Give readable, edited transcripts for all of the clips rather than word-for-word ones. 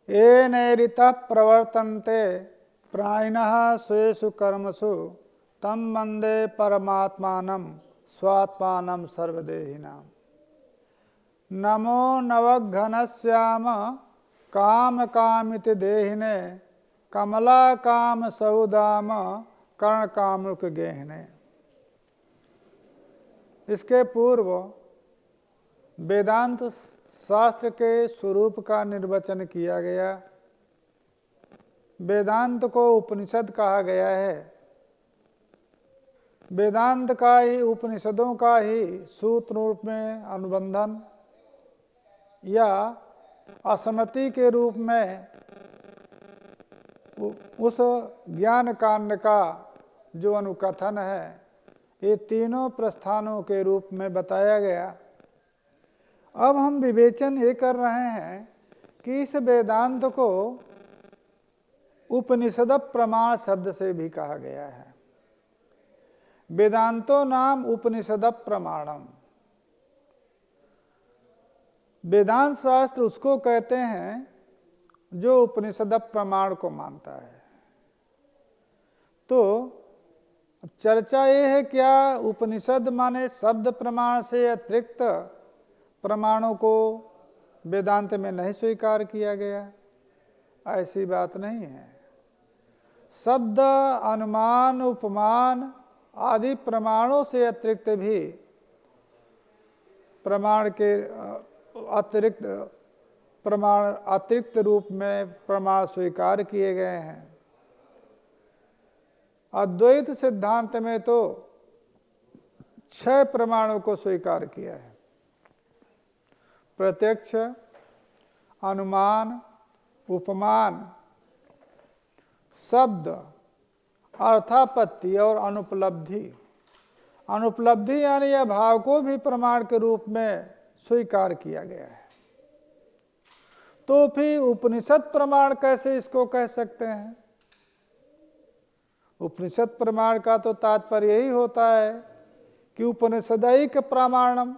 येनैरितः प्रवर्तन्ते प्राणिनः स्वेषु कर्मसु तं वन्दे परमात्मानं स्वात्मानं सर्वदेहिनां। नमो नवघनश्याम कामकामिति देहिने कमलाकाम सौदाम कर्णकामुक गेहने। इसके पूर्व वेदांत शास्त्र के स्वरूप का निर्वचन किया गया। वेदांत को उपनिषद कहा गया है। वेदांत का ही, उपनिषदों का ही सूत्र रूप में अनुबंधन या असमति के रूप में उस ज्ञान कांड का जो अनुकथन है, ये तीनों प्रस्थानों के रूप में बताया गया। अब हम विवेचन ये कर रहे हैं कि इस वेदांत को उपनिषद प्रमाण शब्द से भी कहा गया है। वेदांतो नाम उपनिषद प्रमाणम। वेदांत शास्त्र उसको कहते हैं जो उपनिषद प्रमाण को मानता है। तो चर्चा ये है, क्या उपनिषद माने शब्द प्रमाण से अतिरिक्त प्रमाणों को वेदांत में नहीं स्वीकार किया गया? ऐसी बात नहीं है। शब्द, अनुमान, उपमान आदि प्रमाणों से अतिरिक्त भी प्रमाण के अतिरिक्त रूप में प्रमाण स्वीकार किए गए हैं। अद्वैत सिद्धांत में तो 6 प्रमाणों को स्वीकार किया है। प्रत्यक्ष, अनुमान, उपमान, शब्द, अर्थापत्ति और अनुपलब्धि। अनुपलब्धि यानी अभाव को भी प्रमाण के रूप में स्वीकार किया गया है। तो फिर उपनिषद प्रमाण कैसे इसको कह सकते हैं? उपनिषद प्रमाण का तो तात्पर्य यही होता है कि उपनिषदैक प्रमाणम,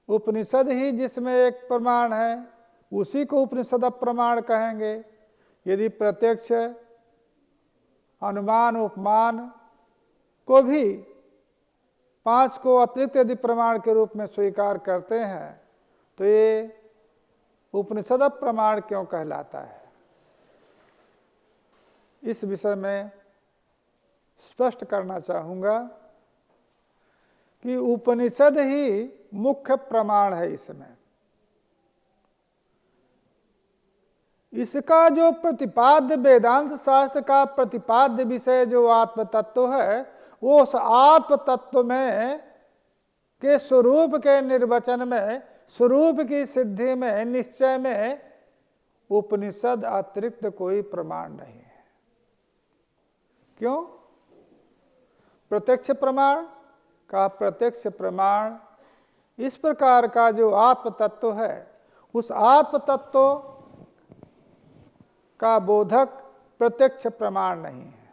उपनिषद ही जिसमें एक प्रमाण है उसी को उपनिषद प्रमाण कहेंगे। यदि प्रत्यक्ष, अनुमान, उपमान को भी 5 को अतिरिक्त यदि प्रमाण के रूप में स्वीकार करते हैं तो ये उपनिषद प्रमाण क्यों कहलाता है? इस विषय में स्पष्ट करना चाहूँगा कि उपनिषद ही मुख्य प्रमाण है। इसमें इसका जो प्रतिपाद्य, वेदांत शास्त्र का प्रतिपाद्य विषय जो आत्म तत्व है, वो उस आत्म तत्व में के स्वरूप के निर्वचन में, स्वरूप की सिद्धि में, निश्चय में उपनिषद अतिरिक्त कोई प्रमाण नहीं है। क्यों? प्रत्यक्ष प्रमाण का प्रत्यक्ष प्रमाण इस प्रकार का जो आत्म तत्व है, उस आत्म तत्व का बोधक प्रत्यक्ष प्रमाण नहीं है।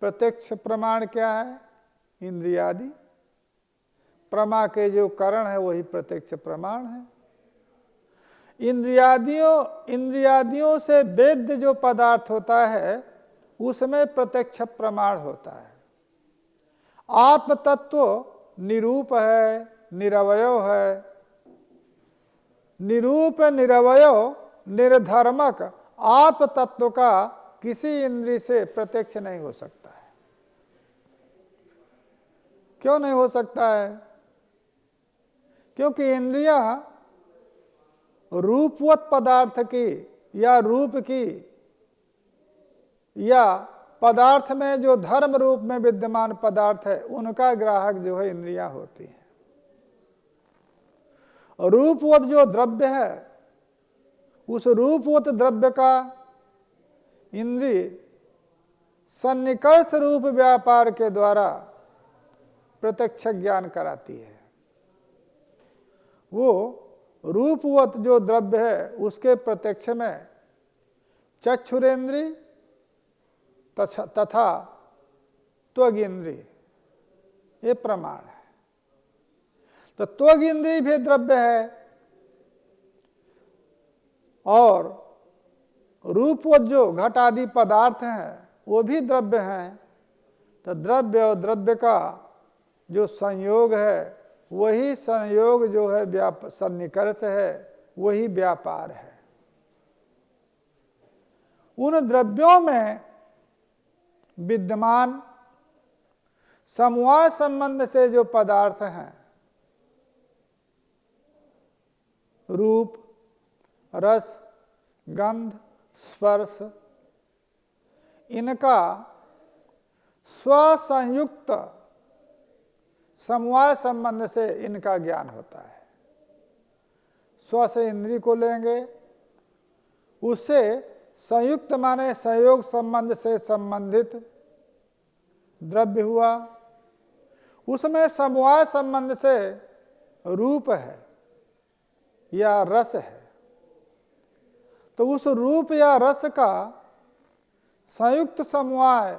प्रत्यक्ष प्रमाण क्या है? इंद्रियादि। प्रमा के जो कारण है वही प्रत्यक्ष प्रमाण है। इंद्रियादियों से वेद्य जो पदार्थ होता है उसमें प्रत्यक्ष प्रमाण होता है। आत्म तत्व निरूप है, निरवयव है। निरूप, निरवयव, निर्धर्मक आत्म तत्व का किसी इंद्रिय से प्रत्यक्ष नहीं हो सकता है। क्यों नहीं हो सकता है? क्योंकि इंद्रियां रूपवत पदार्थ की या रूप की या पदार्थ में जो धर्म रूप में विद्यमान पदार्थ है उनका ग्राहक जो है इंद्रियां होती हैं। रूपवत जो द्रव्य है उस रूपवत द्रव्य का इंद्रिय सन्निकर्ष रूप व्यापार के द्वारा प्रत्यक्ष ज्ञान कराती है। वो रूपवत जो द्रव्य है उसके प्रत्यक्ष में चक्षुरेंद्रिय तथा त्वग इंद्रिय ये प्रमाण है। तो त्वग इंद्रिय भी द्रव्य है। और रूपवत जो घट आदि पदार्थ हैं वो भी द्रव्य हैं, तो द्रव्य और द्रव्य का जो संयोग है वही संयोग जो है सन्निकर्ष है, वही व्यापार है। उन द्रव्यों में विद्यमान समवाय संबंध से जो पदार्थ हैं, रूप, रस, गंध, स्पर्श, इनका स्वसंयुक्त समवाय संबंध से इनका ज्ञान होता है। स्व से इंद्रिय को लेंगे, उससे संयुक्त माने सहयोग संबंध से संबंधित द्रव्य हुआ, उसमें समवाय संबंध से रूप है या रस है, तो उस रूप या रस का संयुक्त समवाय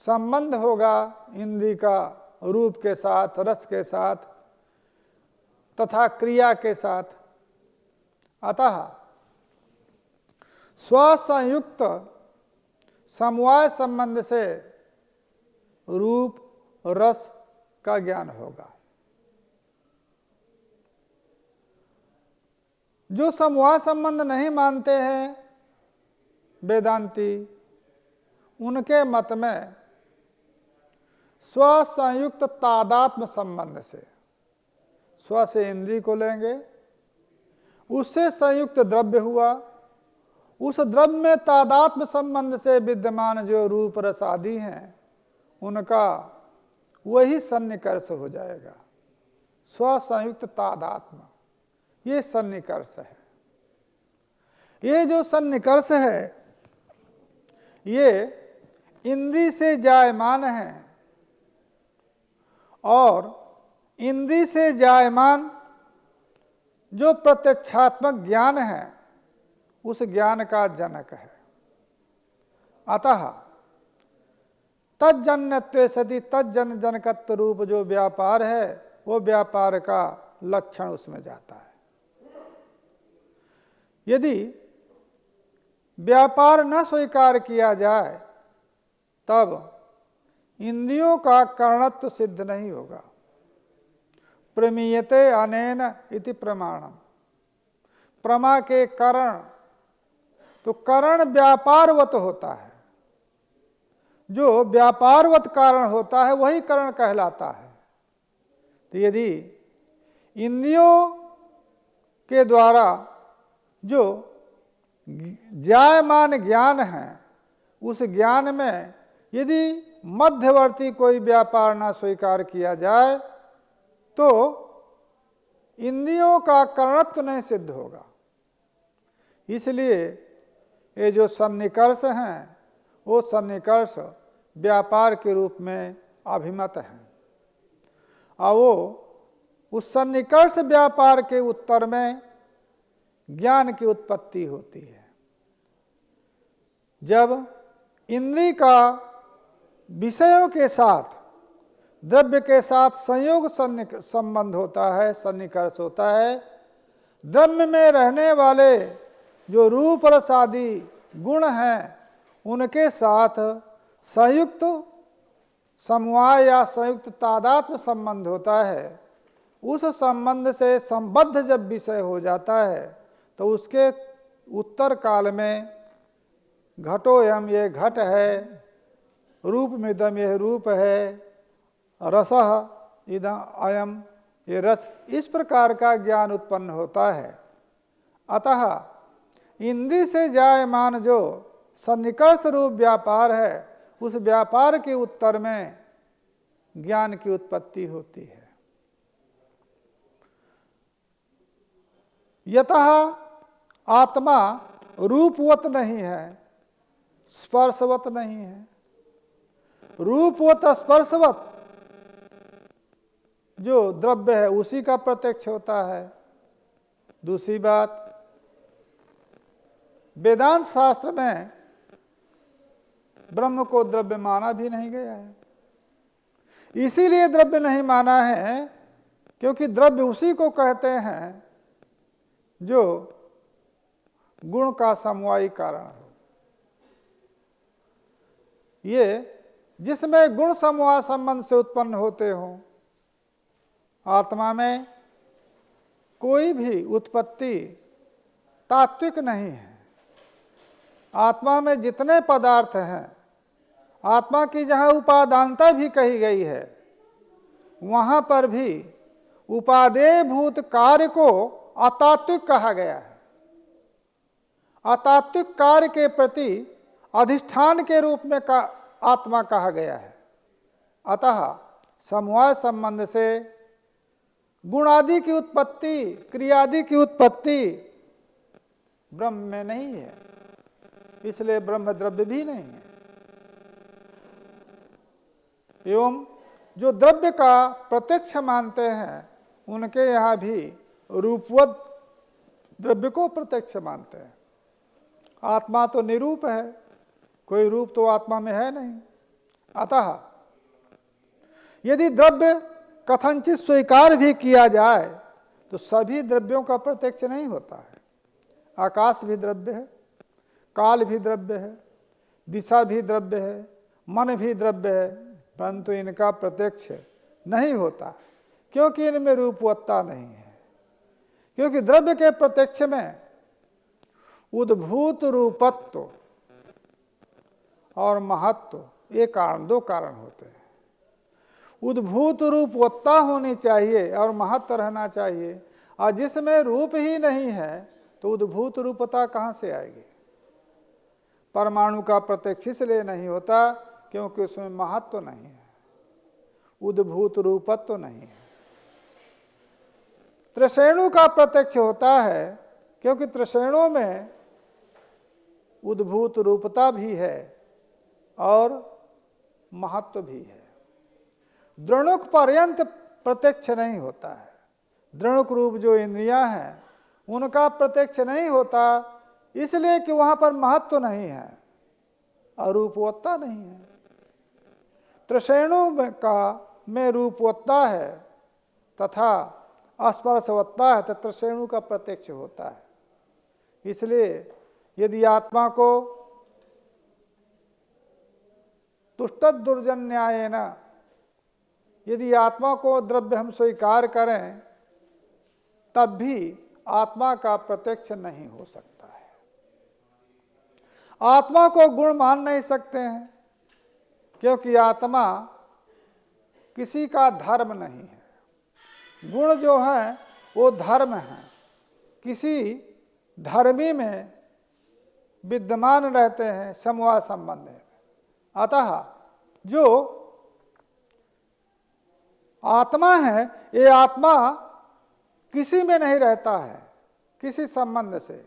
संबंध होगा इंद्रिय का रूप के साथ, रस के साथ तथा क्रिया के साथ। अतः स्वसंयुक्त समवाय संबंध से रूप रस का ज्ञान होगा। जो समवाय संबंध नहीं मानते हैं वेदांती, उनके मत में स्वसंयुक्त तादात्म्य संबंध से, स्व से इंद्रिय को लेंगे, उससे संयुक्त द्रव्य हुआ, उस द्रव्य में तादात्म्य संबंध से विद्यमान जो रूप रस आदि हैं उनका वही सन्निकर्ष हो जाएगा। स्वसंयुक्त तादात्म्य, ये सन्निकर्ष है। ये जो सन्निकर्ष है ये इंद्रिय से जायमान है, और इंद्रिय से जायमान जो प्रत्यक्षात्मक ज्ञान है उस ज्ञान का जनक है। अतः तज्जन्यत्वे सति तज्जन जनकत्व रूप जो व्यापार है वो व्यापार का लक्षण उसमें जाता है। यदि व्यापार न स्वीकार किया जाए तब इंद्रियों का करणत्व सिद्ध नहीं होगा। प्रमीयते अनेन इति प्रमाणम, प्रमा के करण, तो करण व्यापारवत होता है, जो व्यापारवत कारण होता है वही करण कहलाता है। तो यदि इंद्रियों के द्वारा जो जायमान ज्ञान है उस ज्ञान में यदि मध्यवर्ती कोई व्यापार न स्वीकार किया जाए तो इंद्रियों का करणत्व नहीं सिद्ध होगा। इसलिए ये जो सन्निकर्ष हैं वो सन्निकर्ष व्यापार के रूप में अभिमत हैं, और वो उस सन्निकर्ष व्यापार के उत्तर में ज्ञान की उत्पत्ति होती है। जब इंद्रिय का विषयों के साथ द्रव्य के साथ संयोग संबंध होता है, सन्निकर्ष होता है, द्रव्य में रहने वाले जो रूप रस आदि गुण हैं उनके साथ संयुक्त समवाय या संयुक्त तादात्म्य संबंध होता है। उस संबंध से संबद्ध जब विषय हो जाता है तो उसके उत्तर काल में घटोयम ये घट है, रूपमिदम यह रूप है, रसः इदम अयम ये रस, इस प्रकार का ज्ञान उत्पन्न होता है। अतः इंद्रिय से जायमान जो सन्निकर्ष रूप व्यापार है उस व्यापार के उत्तर में ज्ञान की उत्पत्ति होती है। यतः आत्मा रूपवत नहीं है, स्पर्शवत नहीं है। रूपवत स्पर्शवत जो द्रव्य है उसी का प्रत्यक्ष होता है। दूसरी बात, वेदांत शास्त्र में ब्रह्म को द्रव्य माना भी नहीं गया है। इसीलिए द्रव्य नहीं माना है क्योंकि द्रव्य उसी को कहते हैं जो गुण का समवायी कारण हो। ये जिसमें गुण समवाय संबंध से उत्पन्न होते हों, आत्मा में कोई भी उत्पत्ति तात्विक नहीं है। आत्मा में जितने पदार्थ हैं, आत्मा की जहाँ उपादानता भी कही गई है, वहाँ पर भी उपादेय भूत कार्य को अतात्विक कहा गया है। अतात्विक कार्य के प्रति अधिष्ठान के रूप में आत्मा कहा गया है। अतः समवाय संबंध से गुणादि की उत्पत्ति, क्रियादि की उत्पत्ति ब्रह्म में नहीं है, इसलिए ब्रह्म द्रव्य भी नहीं है। एवं जो द्रव्य का प्रत्यक्ष मानते हैं, उनके यहाँ भी रूपवत द्रव्य को प्रत्यक्ष मानते हैं। आत्मा तो निरूप है, कोई रूप तो आत्मा में है नहीं। अतः यदि द्रव्य कथनचित स्वीकार भी किया जाए तो सभी द्रव्यों का प्रत्यक्ष नहीं होता है। आकाश भी द्रव्य है, काल भी द्रव्य है, दिशा भी द्रव्य है, मन भी द्रव्य है, परंतु इनका प्रत्यक्ष नहीं होता, क्योंकि इनमें रूपवत्ता नहीं है। क्योंकि द्रव्य के प्रत्यक्ष में उद्भूत रूपत्व और महत्व, ये कारण, दो कारण होते हैं। उद्भूत रूपवत्ता होनी चाहिए और महत्व रहना चाहिए, और जिसमें रूप ही नहीं है तो उद्भूत रूपता कहाँ से आएगी। परमाणु का प्रत्यक्ष इसलिए नहीं होता क्योंकि उसमें महत्व नहीं है, उद्भूत रूपत्व नहीं है। त्रिशेणु का प्रत्यक्ष होता है क्योंकि त्रिशेणु में उद्भूत रूपता भी है और महत्व भी है। द्रणुक पर्यंत प्रत्यक्ष नहीं होता है। द्रणुक रूप जो इंद्रियां हैं, उनका प्रत्यक्ष नहीं होता, इसलिए कि वहां पर महत्व नहीं है और रूपवत्ता नहीं है। त्रिशेणु में रूपवत्ता है तथा स्पर्शवत्ता है, तो त्रिशेणु का प्रत्यक्ष होता है। इसलिए यदि आत्मा को तुष्टद दुर्जन्यायेन, यदि आत्मा को द्रव्य हम स्वीकार करें, तब भी आत्मा का प्रत्यक्ष नहीं हो सकता है। आत्मा को गुण मान नहीं सकते हैं, क्योंकि आत्मा किसी का धर्म नहीं है। गुण जो है वो धर्म है, किसी धर्मी में विद्यमान रहते हैं समवाय संबंध है। अतः जो आत्मा है, ये आत्मा किसी में नहीं रहता है किसी संबंध से,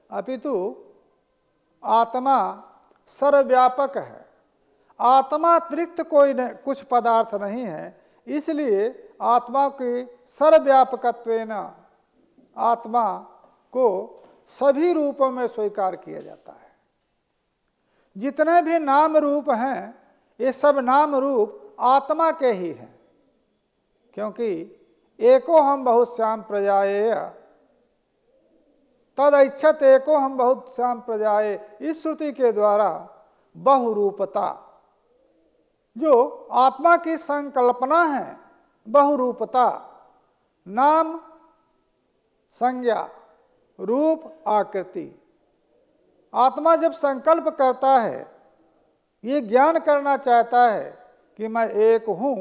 अपितु आत्मा सर्वव्यापक है। आत्मा अतिरिक्त कोई कुछ पदार्थ नहीं है, इसलिए आत्मा की सर्वव्यापकत्वेन आत्मा को सभी रूपों में स्वीकार किया जाता है। जितने भी नाम रूप हैं, ये सब नाम रूप आत्मा के ही हैं, क्योंकि एको हम बहुत श्याम प्रजाएय तद इच्छत एको हम बहुत श्याम प्रजाए, इस श्रुति के द्वारा बहुरूपता, जो आत्मा की संकल्पना है, बहुरूपता, नाम, संज्ञा, रूप, आकृति। आत्मा जब संकल्प करता है, ये ज्ञान करना चाहता है कि मैं एक हूँ,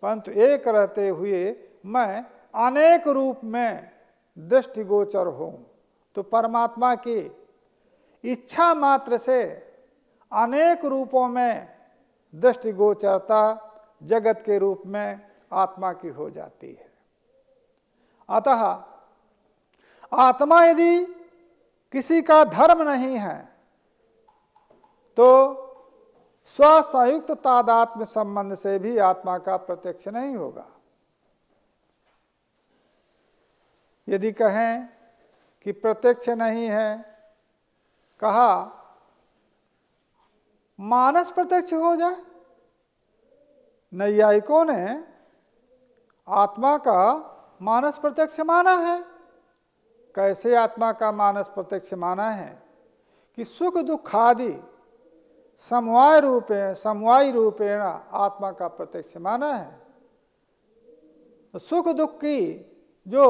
परंतु एक रहते हुए मैं अनेक रूप में दृष्टिगोचर हूँ, तो परमात्मा की इच्छा मात्र से अनेक रूपों में दृष्टिगोचरता जगत के रूप में आत्मा की हो जाती है। अतः आत्मा यदि किसी का धर्म नहीं है तो स्वसंयुक्त तादात्म्य संबंध से भी आत्मा का प्रत्यक्ष नहीं होगा। यदि कहें कि प्रत्यक्ष नहीं है, कहा मानस प्रत्यक्ष हो जाए। नैयायिकों ने आत्मा का मानस प्रत्यक्ष माना है, कैसे आत्मा का मानस प्रत्यक्ष माना है कि सुख दुख आदि समवाय रूपेण आत्मा का प्रत्यक्ष माना है। तो सुख दुख की जो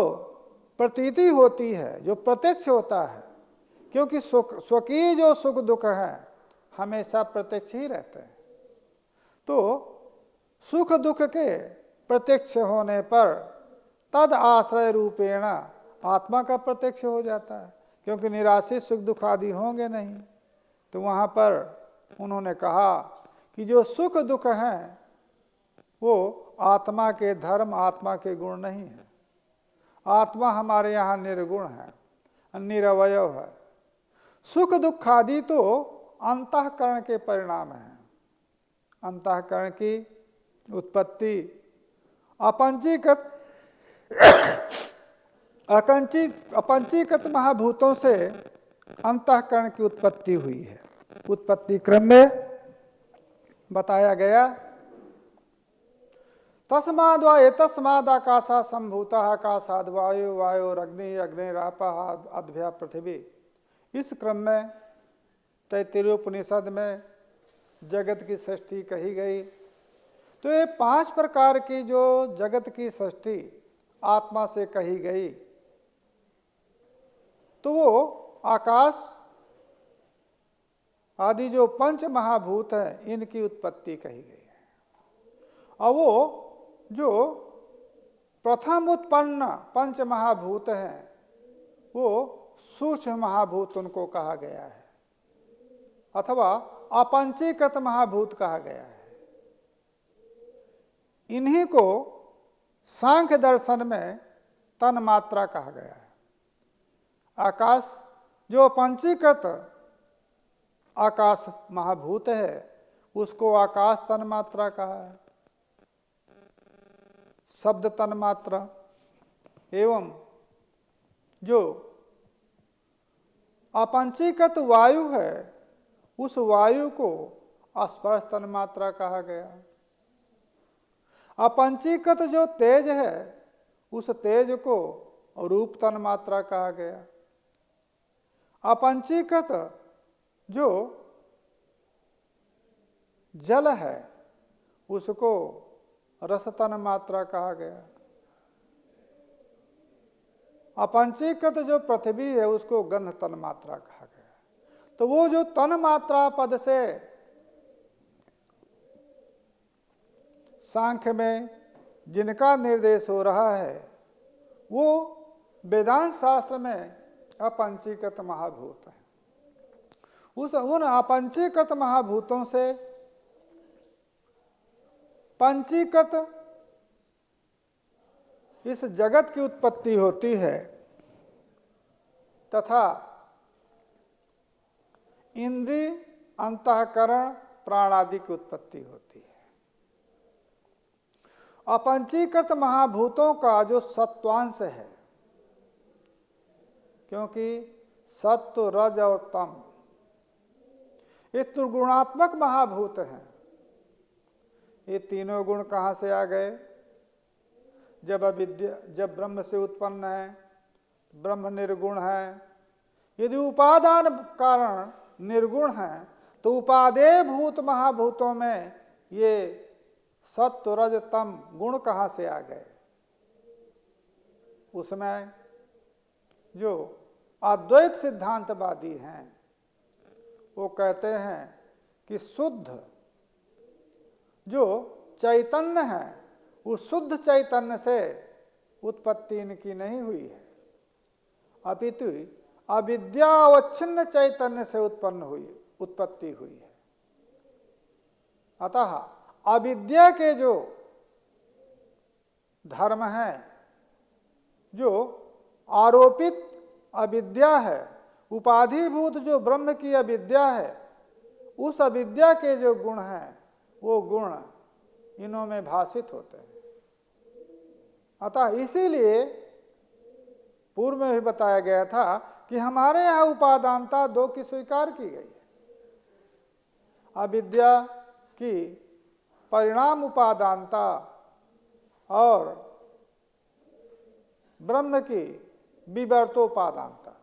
प्रतीति होती है, जो प्रत्यक्ष होता है, क्योंकि स्वकीय जो सुख दुख है हमेशा प्रत्यक्ष ही रहते हैं, तो सुख दुख के प्रत्यक्ष होने पर तद आश्रय रूपेण आत्मा का प्रत्यक्ष हो जाता है, क्योंकि निराश्रित सुख दुख आदि होंगे नहीं। तो वहाँ पर उन्होंने कहा कि जो सुख दुख हैं वो आत्मा के धर्म, आत्मा के गुण नहीं है। आत्मा हमारे यहाँ निर्गुण है, निरवयव है। सुख दुख आदि तो अंतःकरण के परिणाम हैं। अंतःकरण की उत्पत्ति अपंचीकृत महाभूतों से अंतःकरण की उत्पत्ति हुई है। उत्पत्ति क्रम में बताया गया, तस्माद आकाशा संभूता आकाशाद वायु वायुरग्नि अग्निरापः अद्भ्या पृथ्वी। इस क्रम में तैत्तिरीय उपनिषद में जगत की सृष्टि कही गई। तो ये 5 प्रकार की जो जगत की सृष्टि आत्मा से कही गई, तो वो आकाश आदि जो 5 महाभूत है इनकी उत्पत्ति कही गई है। और वो जो प्रथम उत्पन्न 5 महाभूत हैं वो सूक्ष्म महाभूत उनको कहा गया है, अथवा अपंचीकृत महाभूत कहा गया है। इन्हीं को सांख्य दर्शन में तन मात्रा कहा गया है। आकाश जो पंचीकृत आकाश महाभूत है उसको आकाश तन मात्रा कहा है, शब्द तन मात्रा। एवं जो अपंचीकृत वायु है उस वायु को स्पर्श तन मात्रा कहा गया। अपंचीकृत जो तेज है उस तेज को रूप तन मात्रा कहा गया। अपंचीकृत जो जल है उसको रस तन मात्रा कहा गया। अपंचीकृत जो पृथ्वी है उसको गंध तन मात्रा कहा गया। तो वो जो तन मात्रा पद से सांख्य में जिनका निर्देश हो रहा है वो वेदांत शास्त्र में अपंचीकृत महाभूत है। उन अपंचीकृत महाभूतों से पंचीकृत इस जगत की उत्पत्ति होती है तथा इंद्रिय, अंतःकरण, प्राण आदि की उत्पत्ति होती है। अपंचीकृत महाभूतों का जो सत्वांश है, क्योंकि सत्व, रज और तम ये त्रिगुणात्मक महाभूत हैं। ये तीनों गुण कहाँ से आ गए? जब ब्रह्म से उत्पन्न है, ब्रह्म निर्गुण है। यदि उपादान कारण निर्गुण है तो उपादेय भूत महाभूतों में ये सत्व, रज, तम गुण कहाँ से आ गए? उसमें जो अद्वैत सिद्धांतवादी हैं वो कहते हैं कि शुद्ध जो चैतन्य है उस शुद्ध चैतन्य से उत्पत्ति इनकी नहीं हुई है, अपितु अविद्यावच्छिन्न चैतन्य से उत्पत्ति हुई है। अतः अविद्या के जो धर्म है, जो आरोपित अविद्या है, उपाधिभूत जो ब्रह्म की अविद्या है, उस अविद्या के जो गुण हैं वो गुण इनों में भाषित होते हैं। अतः इसीलिए पूर्व में भी बताया गया था कि हमारे यहाँ उपादानता 2 की स्वीकार की गई है। अविद्या की परिणाम उपादानता और ब्रह्म की विवर्तोपादानता।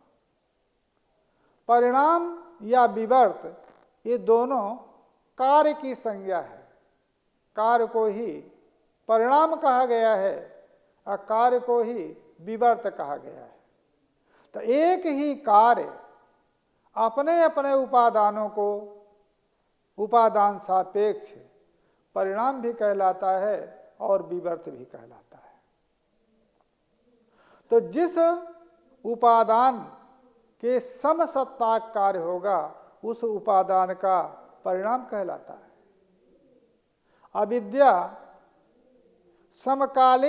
परिणाम या विवर्त ये दोनों कार्य की संज्ञा है। कार्य को ही परिणाम कहा गया है और कार्य को ही विवर्त कहा गया है। तो एक ही कार्य अपने अपने उपादानों को उपादान सापेक्ष परिणाम भी कहलाता है और विवर्त भी कहलाता है। तो जिस उपादान के समसत्ताक कार्य होगा उस उपादान का परिणाम कहलाता है। अविद्या समकालीन